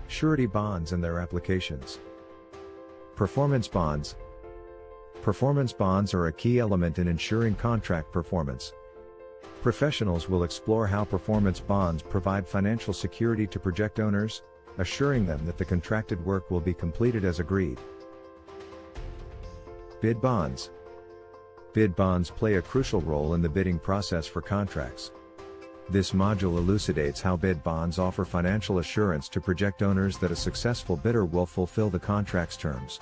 Surety bonds and their applications. Performance bonds. Performance bonds are a key element in ensuring contract performance. Professionals will explore how performance bonds provide financial security to project owners, assuring them that the contracted work will be completed as agreed. Bid bonds. Bid bonds play a crucial role in the bidding process for contracts. This module elucidates how bid bonds offer financial assurance to project owners that a successful bidder will fulfill the contract's terms.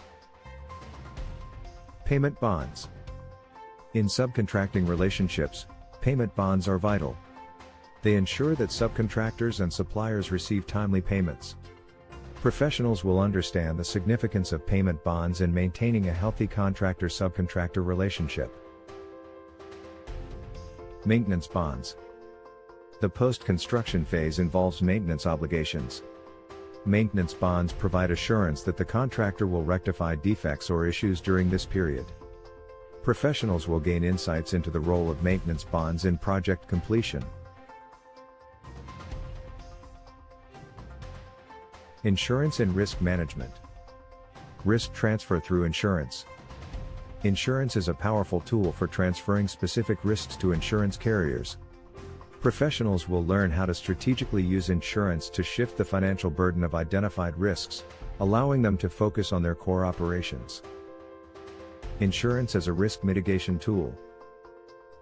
Payment bonds. In subcontracting relationships, payment bonds are vital. They ensure that subcontractors and suppliers receive timely payments. Professionals will understand the significance of payment bonds in maintaining a healthy contractor-subcontractor relationship. Maintenance bonds. The post-construction phase involves maintenance obligations. Maintenance bonds provide assurance that the contractor will rectify defects or issues during this period. Professionals will gain insights into the role of maintenance bonds in project completion. Insurance and risk management. Risk transfer through insurance. Insurance is a powerful tool for transferring specific risks to insurance carriers. Professionals will learn how to strategically use insurance to shift the financial burden of identified risks, allowing them to focus on their core operations. Insurance as a risk mitigation tool.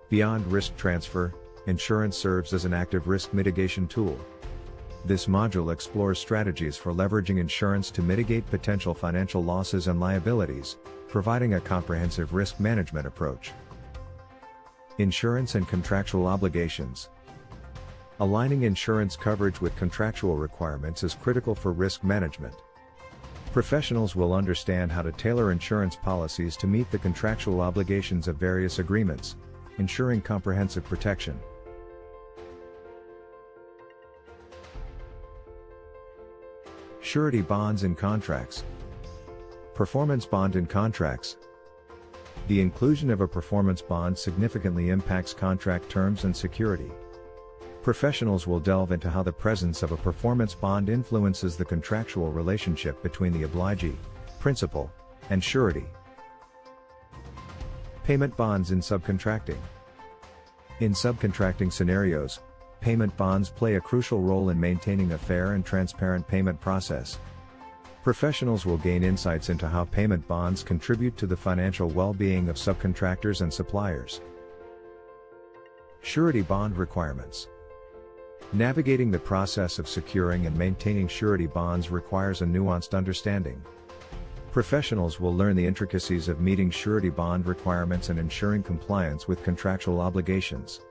Beyond risk transfer, insurance serves as an active risk mitigation tool. This module explores strategies for leveraging insurance to mitigate potential financial losses and liabilities, providing a comprehensive risk management approach. Insurance and contractual obligations. Aligning insurance coverage with contractual requirements is critical for risk management. Professionals will understand how to tailor insurance policies to meet the contractual obligations of various agreements, ensuring comprehensive protection. Surety bonds in contracts. Performance bond in contracts. The inclusion of a performance bond significantly impacts contract terms and security. Professionals will delve into how the presence of a performance bond influences the contractual relationship between the obligee, principal, and surety. Payment bonds in subcontracting. In subcontracting scenarios, payment bonds play a crucial role in maintaining a fair and transparent payment process. Professionals will gain insights into how payment bonds contribute to the financial well-being of subcontractors and suppliers. Surety bond requirements. Navigating the process of securing and maintaining surety bonds requires a nuanced understanding. Professionals will learn the intricacies of meeting surety bond requirements and ensuring compliance with contractual obligations.